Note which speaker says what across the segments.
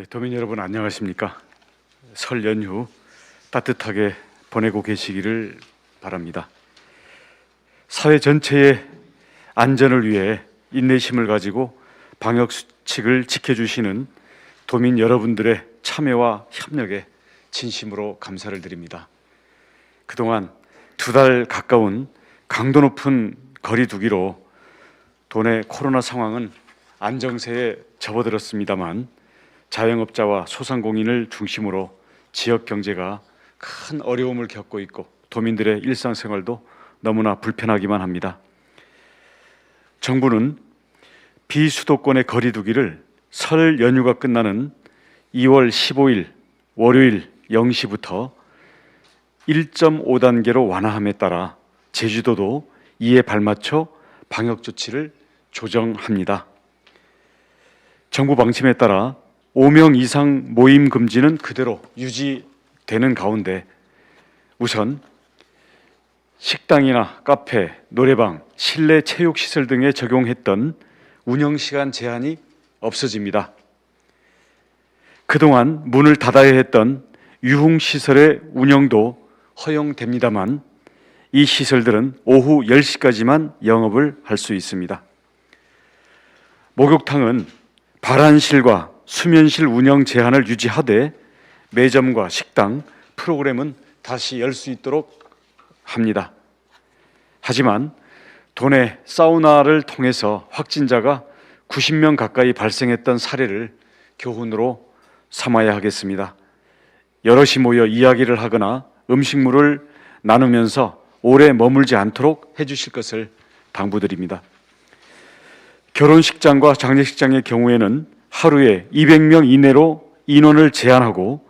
Speaker 1: 도민 여러분 안녕하십니까? 설 연휴 따뜻하게 보내고 계시기를 바랍니다. 사회 전체의 안전을 위해 인내심을 가지고 방역 수칙을 지켜주시는 도민 여러분들의 참여와 협력에 진심으로 감사를 드립니다. 그동안 2달 가까운 강도 높은 거리 두기로 도내 코로나 상황은 안정세에 접어들었습니다만 자영업자와 소상공인을 중심으로 지역 경제가 큰 어려움을 겪고 있고 도민들의 일상생활도 너무나 불편하기만 합니다. 정부는 비수도권의 거리 두기를 설 연휴가 끝나는 2월 15일 월요일 0시부터 1.5단계로 완화함에 따라 제주도도 이에 발맞춰 방역 조치를 조정합니다. 정부 방침에 따라 5명 이상 모임 금지는 그대로 유지되는 가운데 우선 식당이나 카페, 노래방, 실내 체육시설 등에 적용했던 운영시간 제한이 없어집니다. 그동안 문을 닫아야 했던 유흥시설의 운영도 허용됩니다만 이 시설들은 오후 10시까지만 영업을 할 수 있습니다. 목욕탕은 발안실과 수면실 운영 제한을 유지하되 매점과 식당, 프로그램은 다시 열 수 있도록 합니다. 하지만 도내 사우나를 통해서 확진자가 90명 가까이 발생했던 사례를 교훈으로 삼아야 하겠습니다. 여럿이 모여 이야기를 하거나 음식물을 나누면서 오래 머물지 않도록 해주실 것을 당부드립니다. 결혼식장과 장례식장의 경우에는 하루에 200명 이내로 인원을 제한하고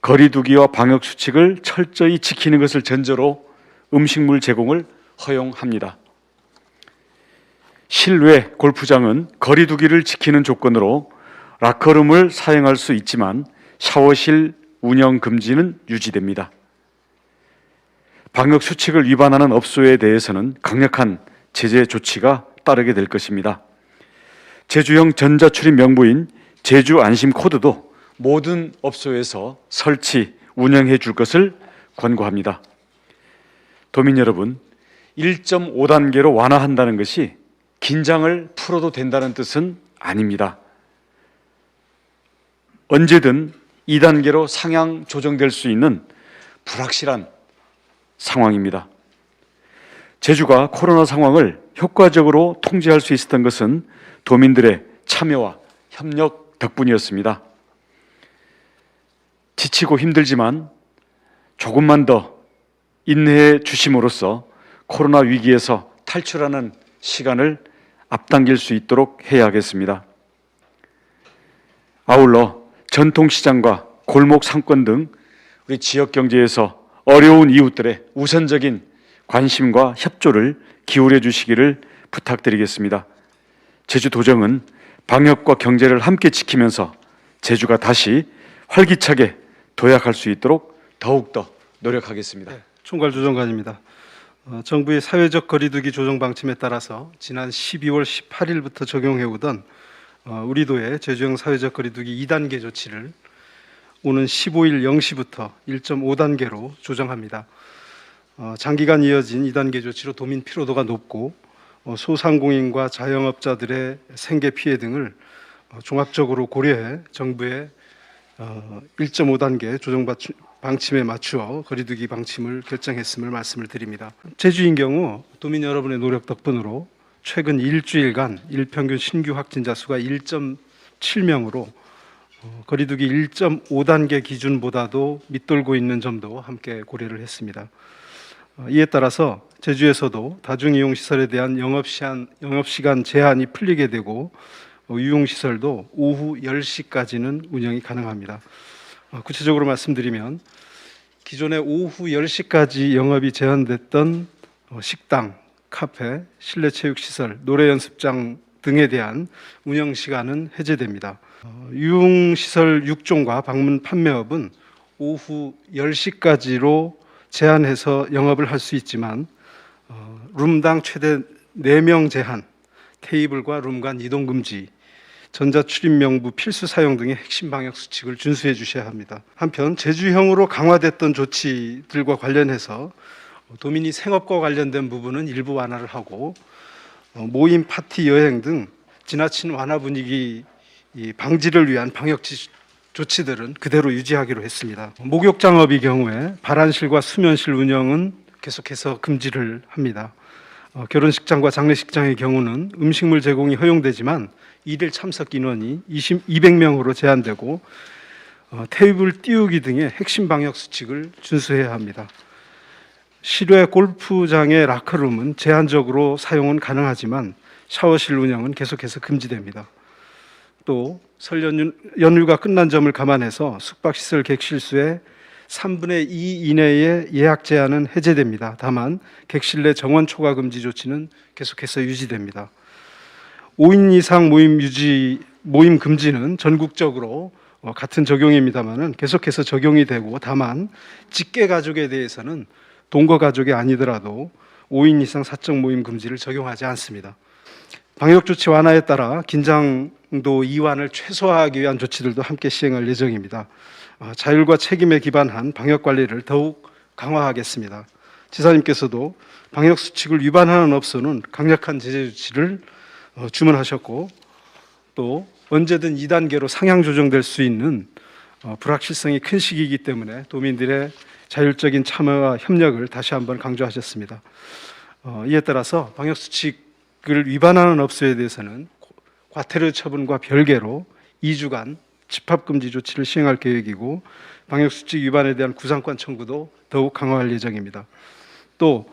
Speaker 1: 거리 두기와 방역 수칙을 철저히 지키는 것을 전제로 음식물 제공을 허용합니다. 실외 골프장은 거리 두기를 지키는 조건으로 라커룸을 사용할 수 있지만 샤워실 운영 금지는 유지됩니다. 방역 수칙을 위반하는 업소에 대해서는 강력한 제재 조치가 따르게 될 것입니다. 제주형 전자출입 명부인 제주 안심 코드도 모든 업소에서 설치, 운영해 줄 것을 권고합니다. 도민 여러분, 1.5단계로 완화한다는 것이 긴장을 풀어도 된다는 뜻은 아닙니다. 언제든 2단계로 상향 조정될 수 있는 불확실한 상황입니다. 제주가 코로나 상황을 효과적으로 통제할 수 있었던 것은 도민들의 참여와 협력 덕분이었습니다. 지치고 힘들지만 조금만 더 인내해 주심으로써 코로나 위기에서 탈출하는 시간을 앞당길 수 있도록 해야 하겠습니다. 아울러 전통시장과 골목 상권 등 우리 지역 경제에서 어려운 이웃들의 우선적인 관심과 협조를 기울여 주시기를 부탁드리겠습니다. 제주도정은 방역과 경제를 함께 지키면서 제주가 다시 활기차게 도약할 수 있도록 더욱더 노력하겠습니다.
Speaker 2: 총괄조정관입니다. 정부의 사회적 거리두기 조정 방침에 따라서 지난 12월 18일부터 적용해오던 우리 도의 제주형 사회적 거리두기 2단계 조치를 오는 15일 0시부터 1.5단계로 조정합니다. 장기간 이어진 2단계 조치로 도민 피로도가 높고 소상공인과 자영업자들의 생계 피해 등을 종합적으로 고려해 정부의 1.5단계 조정 방침에 맞추어 거리두기 방침을 결정했음을 말씀을 드립니다. 제주인 경우 도민 여러분의 노력 덕분으로 최근 일주일간 일평균 신규 확진자 수가 1.7명으로 거리두기 1.5단계 기준보다도 밑돌고 있는 점도 함께 고려를 했습니다. 이에 따라서 제주에서도 다중이용시설에 대한 영업시간 제한이 풀리게 되고 유흥시설도 오후 10시까지는 운영이 가능합니다. 구체적으로 말씀드리면 기존에 오후 10시까지 영업이 제한됐던 식당, 카페, 실내 체육시설, 노래 연습장 등에 대한 운영시간은 해제됩니다. 유흥시설 6종과 방문 판매업은 오후 10시까지로 제한해서 영업을 할 수 있지만 룸당 최대 4명 제한, 테이블과 룸 간 이동 금지, 전자출입명부 필수 사용 등의 핵심 방역 수칙을 준수해 주셔야 합니다. 한편 제주형으로 강화됐던 조치들과 관련해서 도민이 생업과 관련된 부분은 일부 완화를 하고 모임, 파티, 여행 등 지나친 완화 분위기 방지를 위한 방역 조치들은 그대로 유지하기로 했습니다. 목욕장업의 경우에 발안실과 수면실 운영은 계속해서 금지를 합니다. 결혼식장과 장례식장의 경우는 음식물 제공이 허용되지만 일일 참석 인원이 200명으로 제한되고 테이블 띄우기 등의 핵심 방역 수칙을 준수해야 합니다. 실외 골프장의 라커룸은 제한적으로 사용은 가능하지만 샤워실 운영은 계속해서 금지됩니다. 또 설 연휴가 끝난 점을 감안해서 숙박시설 객실 수의 3분의 2 이내의 예약 제한은 해제됩니다. 다만 객실 내 정원 초과 금지 조치는 계속해서 유지됩니다. 5인 이상 모임 금지는 전국적으로 같은 적용입니다만은 계속해서 적용이 되고, 다만 직계 가족에 대해서는 동거 가족이 아니더라도 5인 이상 사적 모임 금지를 적용하지 않습니다. 방역 조치 완화에 따라 긴장도 이완을 최소화하기 위한 조치들도 함께 시행할 예정입니다. 자율과 책임에 기반한 방역 관리를 더욱 강화하겠습니다. 지사님께서도 방역 수칙을 위반하는 업소는 강력한 제재 조치를 주문하셨고, 또 언제든 2단계로 상향 조정될 수 있는 불확실성이 큰 시기이기 때문에 도민들의 자율적인 참여와 협력을 다시 한번 강조하셨습니다. 이에 따라서 방역 수칙을 위반하는 업소에 대해서는 과태료 처분과 별개로 2주간 집합금지 조치를 시행할 계획이고, 방역수칙 위반에 대한 구상권 청구도 더욱 강화할 예정입니다. 또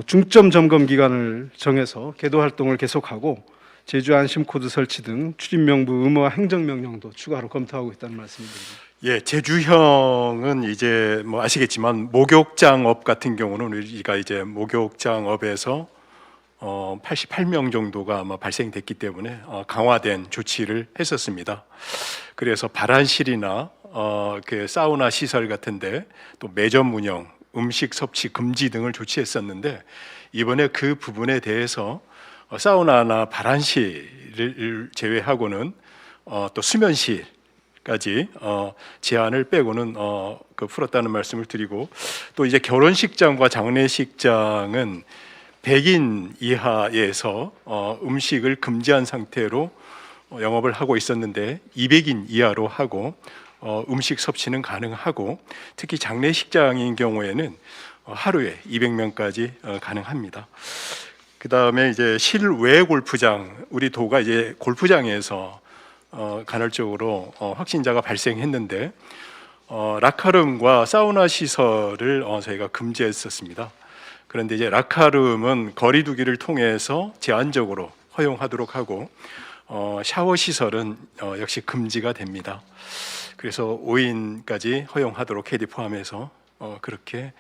Speaker 2: 중점 점검 기간을 정해서 계도 활동을 계속하고 제주 안심코드 설치 등 출입명부 의무화 행정명령도 추가로 검토하고 있다는 말씀입니다.
Speaker 3: 예, 제주형은 이제 뭐 아시겠지만 목욕장업 같은 경우는 우리가 이제 목욕장업에서 88명 정도가 아마 발생됐기 때문에 강화된 조치를 했었습니다. 그래서 발안실이나 그 사우나 시설 같은데 또 매점 운영, 음식 섭취 금지 등을 조치했었는데, 이번에 그 부분에 대해서 사우나나 발안실을 제외하고는 또 수면실까지 제한을 빼고는 풀었다는 말씀을 드리고, 또 이제 결혼식장과 장례식장은 100인 이하에서 음식을 금지한 상태로 영업을 하고 있었는데 200인 이하로 하고 음식 섭취는 가능하고, 특히 장례식장인 경우에는 하루에 200명까지 가능합니다. 그 다음에 이제 실외 골프장, 우리 도가 이제 골프장에서 간헐적으로 확진자가 발생했는데 라카룸과 사우나 시설을 저희가 금지했었습니다. 그런데 이제 라카룸은 거리두기를 통해서 제한적으로 허용하도록 하고 샤워 시설은 역시 금지가 됩니다. 그래서 5인까지 허용하도록 KD 포함해서 그렇게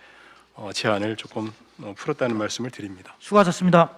Speaker 3: 제한을 조금 풀었다는 말씀을 드립니다.
Speaker 4: 수고하셨습니다.